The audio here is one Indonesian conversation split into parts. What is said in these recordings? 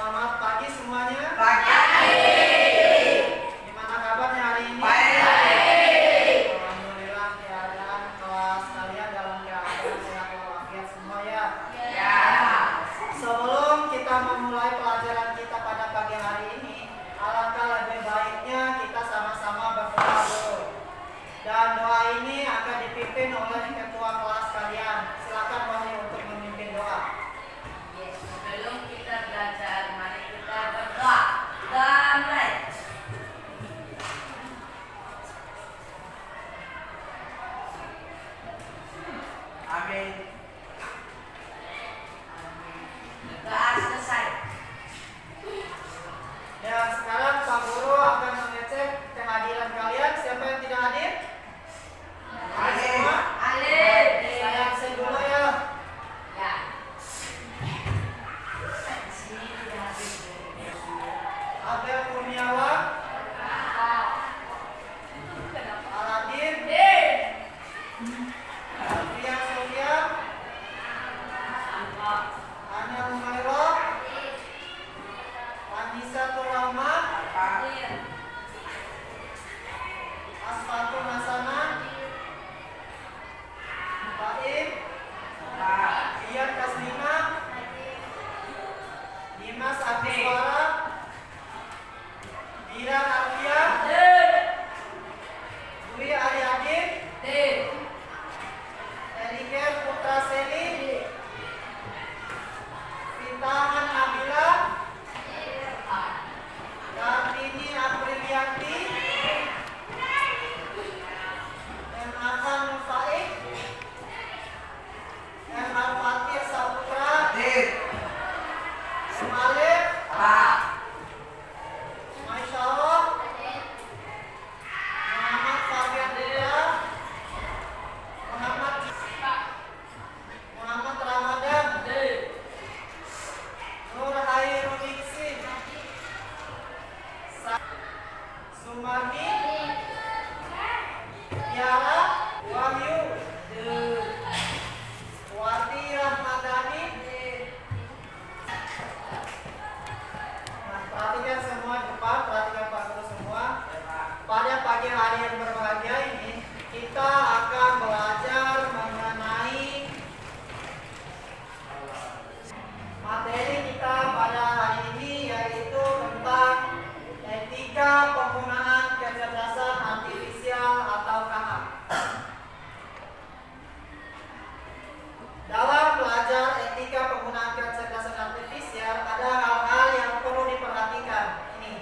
Selamat pagi semuanya. Pagi. Gimana kabarnya hari ini? Baik. Alhamdulillah, keadaan kelas kalian dalam keadaan sehat walafiat semua ya. Ya. Sebelum kita memulai pelajaran kita pada pagi hari ini, alangkah lebih baiknya kita sama-sama berdoa dulu. Dan doa ini akan dipimpin oleh ketua kelas kalian. Silakan Wahyu untuk memimpin doa. Sebelum kita belajar, mari kita berdoa. Damai. Amin. Doa selesai. Dan sekarang Pak Guru akan mengecek kehadiran kalian. Siapa yang tidak hadir? Hadir. Semua? Hadir. Saya absen dulu ya. Ya. Sini tidak hadir. Abel Kurniawan, Aladin, Ria Sofia, Anya Humaira, Anissa Turahma, Asfatul Nasana, Baim, Ian Kaslima, Dimas Abdiswara, Dira Arfia, Dwi Ariadin, Erike Putra Seli, Pintahan Nabila, Kartini Aprilianti, M. Hasan Nusaik, M. Al-Fatih Saputra, Alif, Masya Allah, Muhammad Fabian Dila, Muhammad Ramadan, Nur Hairul Iksin, Sumarni, Tiara, Wahyu, Wati Rahmadani. Nah, perhatikan semua depan, perhatikan Pak Guru semua. Pada pagi hari yang berbahagia ini, kita akan belajar mengenai materi kita pada hari ini, yaitu tentang etika penggunaan kecerdasan artifisial atau KA. Dalam belajar etika penggunaan kecerdasan artifisial, ada hal-hal yang perlu diperhatikan. Ini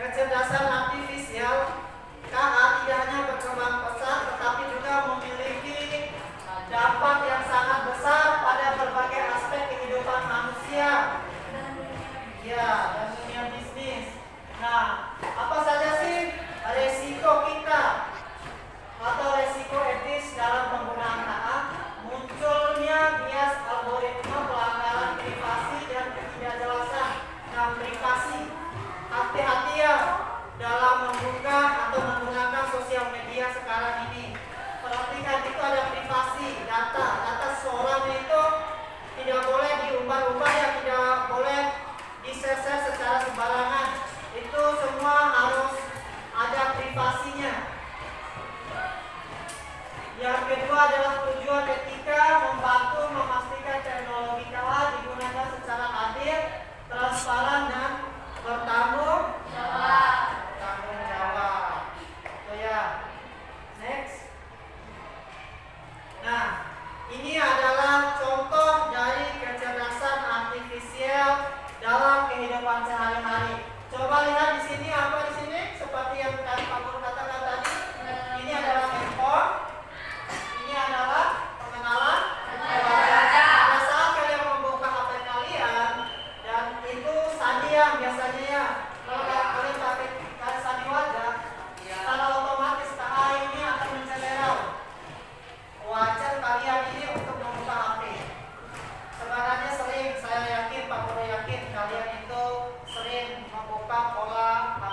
kecerdasan artifisial KA tidak hanya berkembang pesat tetapi juga memiliki dampak yang sangat besar pada berbagai aspek kehidupan manusia. Ya, dan dunia bisnis. Nah, apa saja sih resiko kita atau resiko etis dalam penggunaan KA? Munculnya bias algoritma, pelanggaran privasi dan ketidakjelasan. Nah, privasi, hati-hati ya dalam membuka atau menggunakan sosial media sekarang ini. Perhatikan, itu ada privasi, data seseorang itu tidak boleh diumbar-umbar, ya tidak boleh di-share secara sembarangan. Itu semua harus ada privasinya. Yang kedua adalah tujuan etika, membantu memastikan teknologi KA digunakan secara adil, transparan dan bertanggung jawab. So ya, next. Nah, ini adalah contoh dari kecerdasan artifisial dalam kehidupan sehari-hari. Coba lihat di sini, apa di sini? Seperti yang tadi Pak Guru katakan tadi, ini adalah handphone, ini adalah pengenalan. Pada saat kalian membuka HP kalian, dan itu sandi yang biasanya ya, kalau kalian pakai sandi wajah, secara otomatis KA ini akan mencelera wajah kalian ini untuk membuka HP. Sebenarnya sering, saya yakin, Pak Guru yakin kalian itu sering membuka pola HP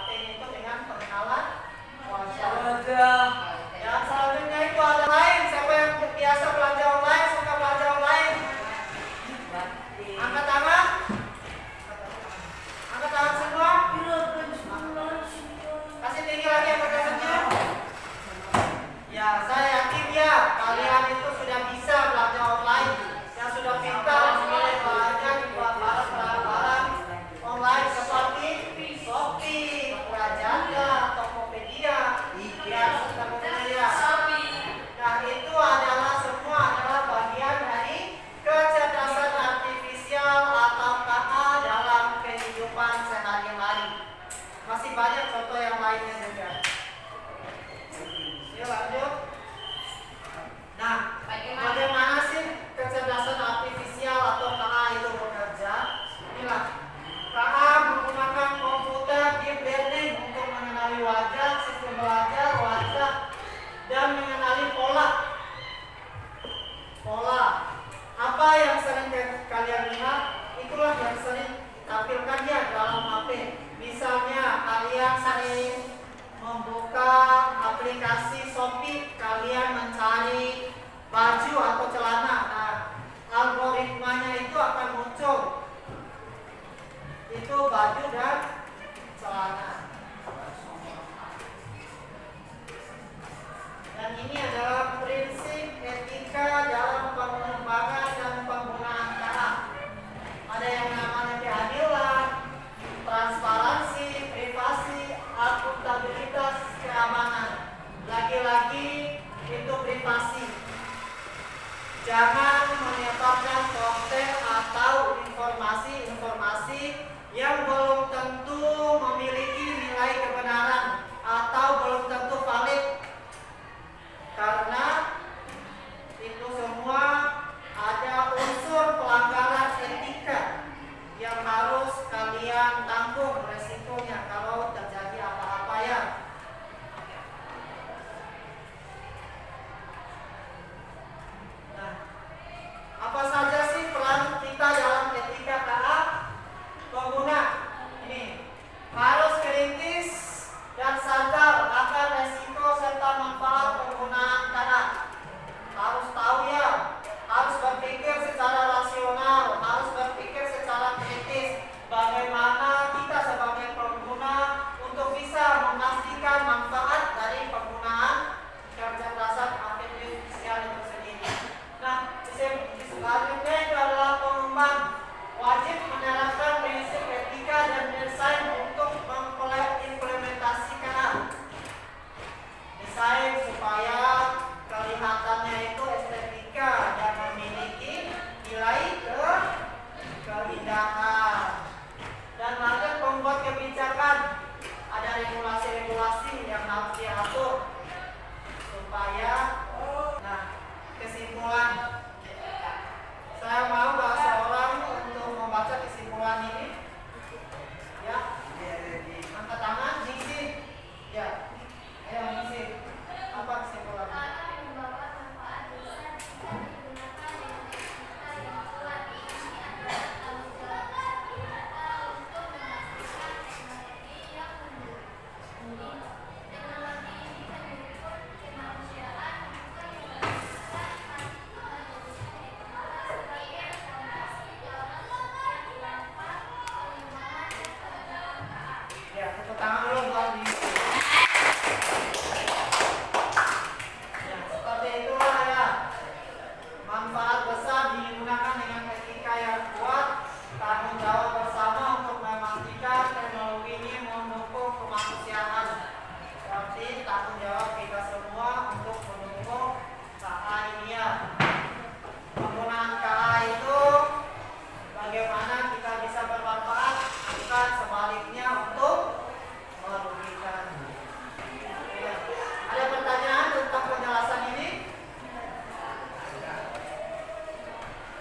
Ya, tepuk tangan dulu buat di. Ya, seperti itulah ya. Manfaat besar digunakan dengan etika yang kuat, tanggung jawab bersama untuk memastikan teknologi ini mendukung kemanusiaan. Berarti tanggung jawab kita semua untuk mendukung KA ini ya. Penggunaan KA itu bagaimana kita bisa bermanfaat, bukan sebaliknya untuk merugikan. Ya. Ada pertanyaan tentang penjelasan ini?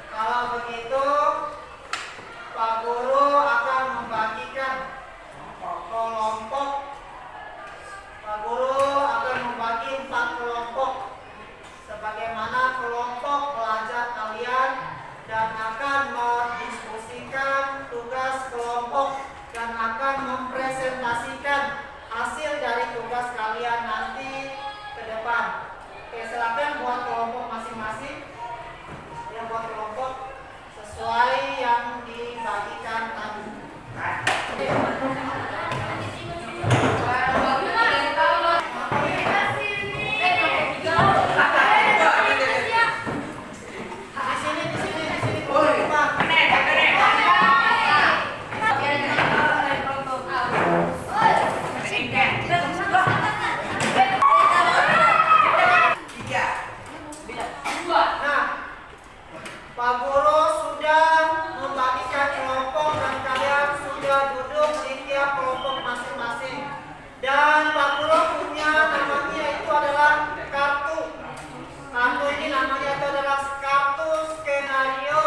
Kalau begitu, Pak Guru akan membagikan kelompok. Pak Guru akan membagi 4 kelompok sebagaimana kelompok belajar kalian dan akan mendiskusikan tugas kelompok dan akan mempresentasikan hasil dari tugas kalian nanti ke depan. Oke, silakan buat kelompok masing-masing. Yang buat kelompok sesuai yang dibagikan tadi. Pak Guru sudah membagikan kelompok dan kalian sudah duduk di tiap kelompok masing-masing. Dan Pak Guru punya namanya itu adalah kartu. Kartu ini namanya itu adalah kartu skenario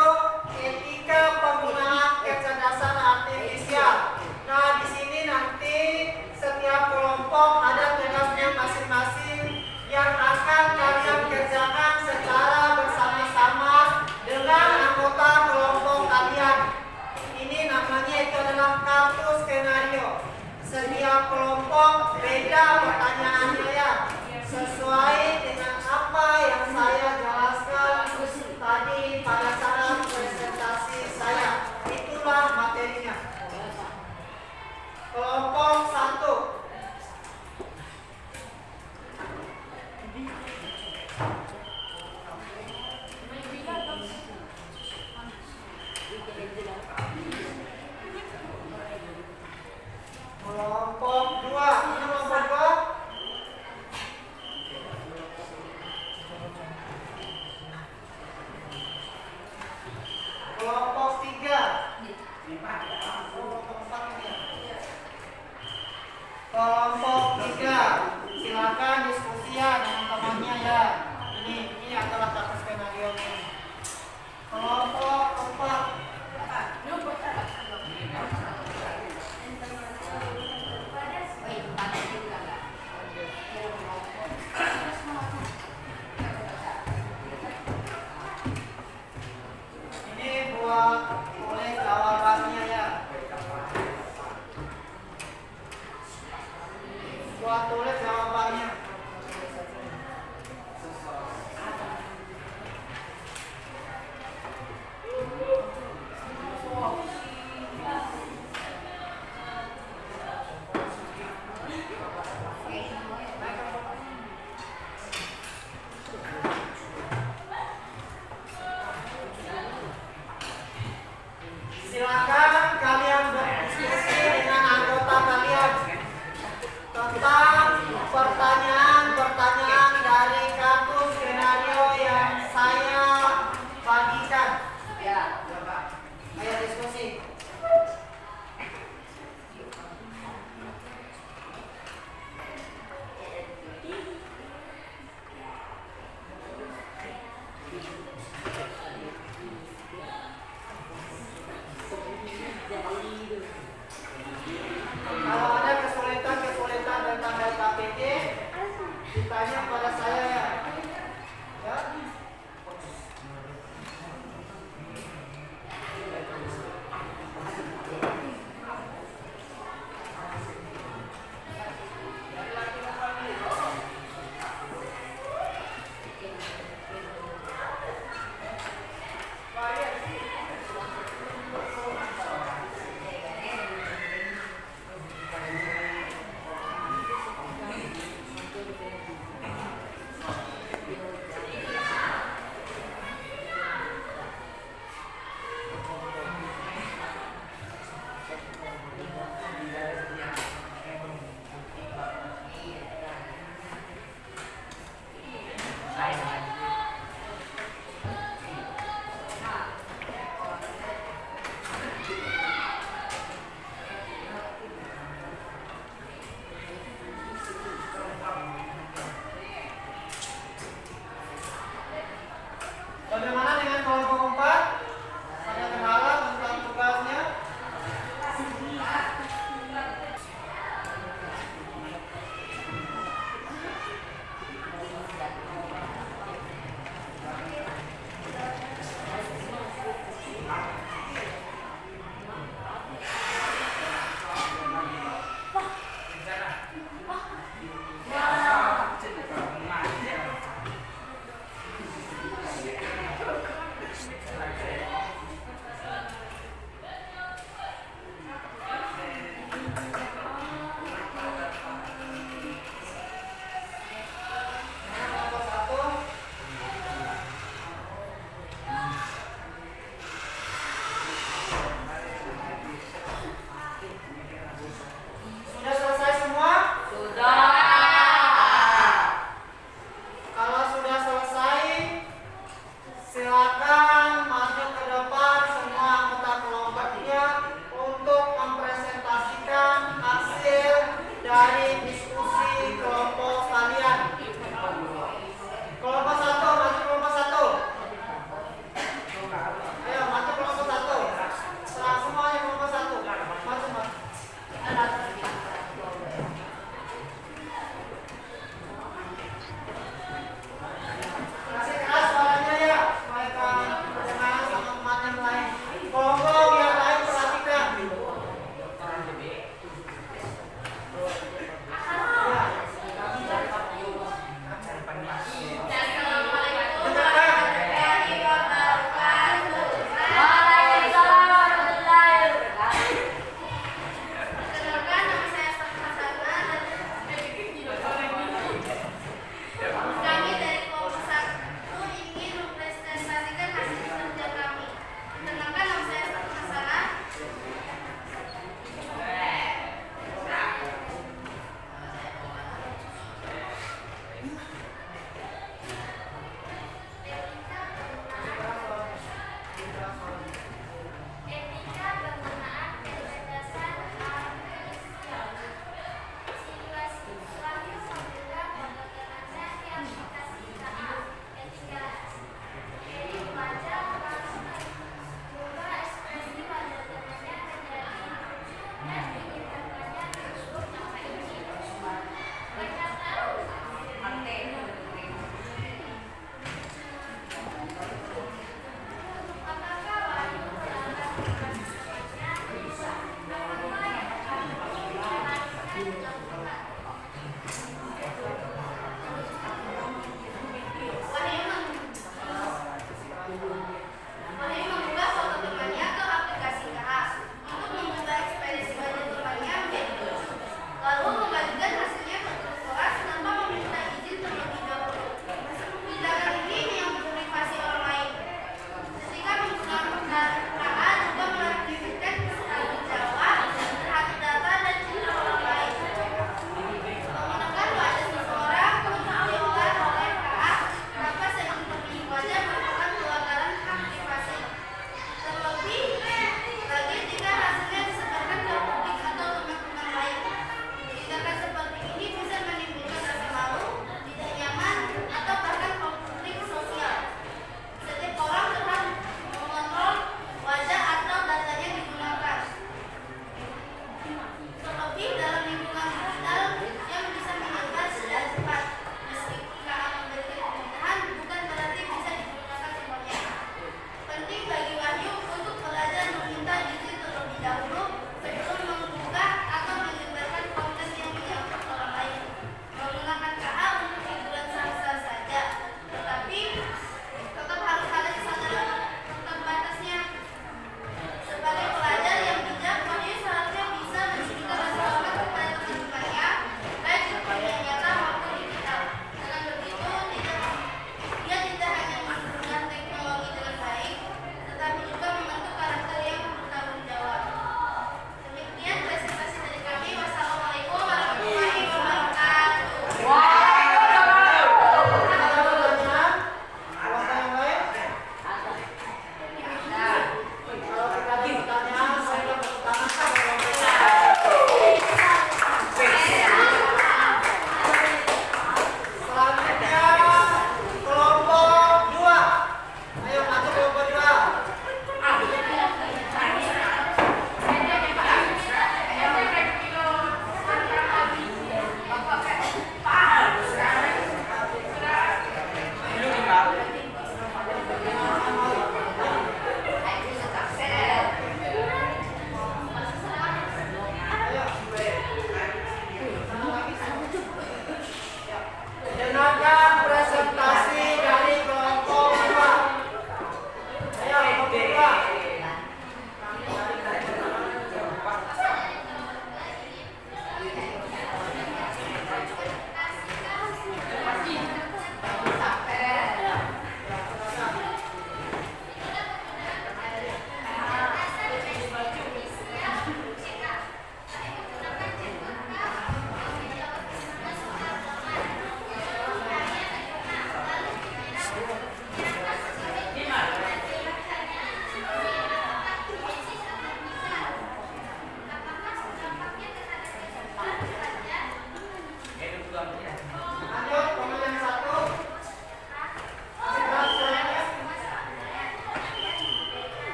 etika penggunaan kecerdasan artifisial. Nah, di sini nanti setiap kelompok ada tugasnya masing-masing yang akan kalian kerjakan secara bersama-sama dengan anggota kelompok kalian. Ini namanya itu adalah kartu skenario. Setiap kelompok beda pertanyaannya ya, sesuai dengan apa yang saya jelaskan tadi pada saat presentasi saya. Itulah materinya. Kelompok 1. Kelompok 2. Ini kelompok 2. Kelompok 3. Kelompok 3. Silakan diskusi ya dengan temannya ya. Ini adalah kartu skenario ini. Kelompok 4. Ini buat tulis jawabannya ya. Buat tulis jawabannya. Silakan kalian berdiskusi dengan anggota kalian tentang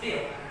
Feel.